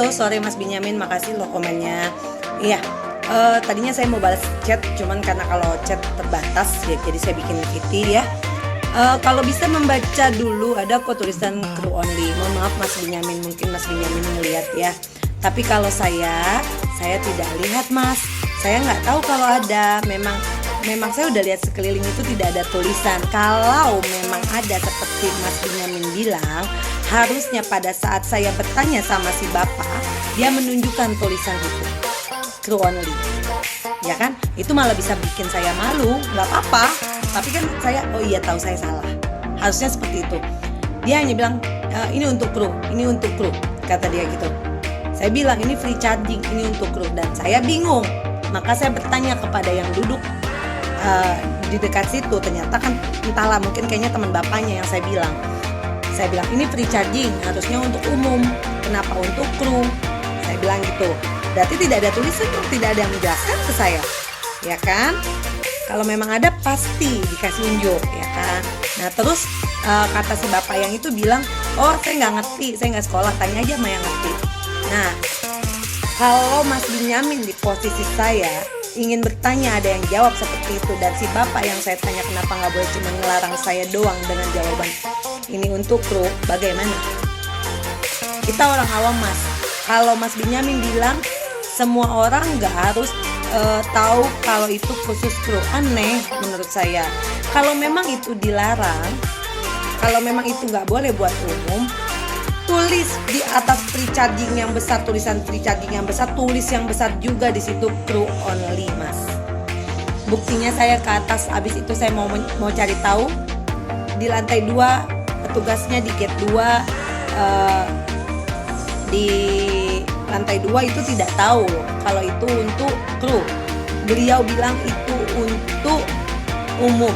Halo, sore Mas Benyamin, makasih loh komennya. Iya, tadinya saya mau balas chat, cuman karena kalau chat terbatas ya, jadi saya bikin VT ya. Kalau bisa membaca dulu, ada kok tulisan crew only. Mohon maaf Mas Benyamin, mungkin Mas Benyamin melihat ya. Tapi kalau saya tidak lihat Mas. Saya nggak tahu kalau ada. Memang saya udah lihat sekeliling itu tidak ada tulisan. Kalau memang ada seperti Mas Benyamin bilang, harusnya pada saat saya bertanya sama si bapak, dia menunjukkan tulisan itu, crew only, ya kan? Itu malah bisa bikin saya malu, nggak apa-apa. Tapi kan saya, oh iya tahu saya salah. Harusnya seperti itu. Dia hanya bilang, ini untuk kru, kata dia gitu. Saya bilang ini free charging, ini untuk kru, dan saya bingung. Maka saya bertanya kepada yang duduk di dekat situ. Ternyata kan entahlah, mungkin kayaknya teman bapaknya yang saya bilang. Saya bilang ini free charging, harusnya untuk umum. Kenapa untuk kru? Saya bilang gitu. Berarti tidak ada tulisan, tidak ada yang menjelaskan ke saya, ya kan? Kalau memang ada pasti dikasih unjuk, ya kan? Nah terus kata si bapak yang itu bilang, oh saya nggak ngerti, saya nggak sekolah, tanya aja sama yang ngerti. Nah kalau Mas Benyamin di posisi saya ingin bertanya, ada yang jawab seperti itu, dan si bapak yang saya tanya kenapa nggak boleh cuma ngelarang saya doang dengan jawaban ini untuk kru, bagaimana? Kita orang awam Mas. Kalau Mas Benyamin bilang semua orang nggak harus tahu kalau itu khusus kru, aneh menurut saya. Kalau memang itu dilarang, kalau memang itu nggak boleh buat umum, tulis di atas free charging yang besar, tulisan free charging yang besar, tulis yang besar juga di situ crew only Mas. Buktinya saya ke atas, abis itu saya mau cari tahu di lantai 2, petugasnya di gate 2 di lantai 2 itu tidak tahu kalau itu untuk kru. Beliau bilang itu untuk umum.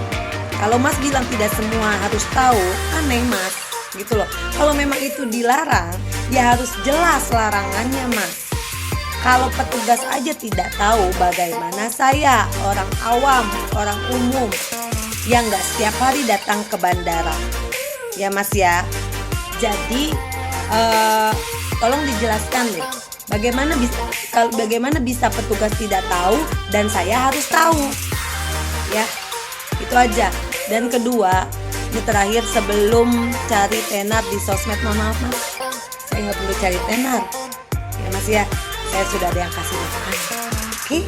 Kalau Mas bilang tidak semua harus tahu, aneh Mas, gitu loh. Kalau memang itu dilarang, ya harus jelas larangannya Mas. Kalau petugas aja tidak tahu, bagaimana saya, orang awam, orang umum yang nggak setiap hari datang ke bandara, ya Mas ya. Jadi tolong dijelaskan deh, bagaimana bisa petugas tidak tahu dan saya harus tahu, ya itu aja. Dan kedua, ini terakhir sebelum cari tenar di sosmed, mohon maaf Mas, saya nggak perlu cari tenar, ya Mas ya. Saya sudah ada yang kasih makan. Oke,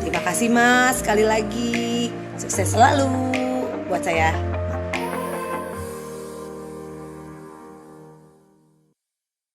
terima kasih Mas sekali lagi. Sukses selalu buat saya.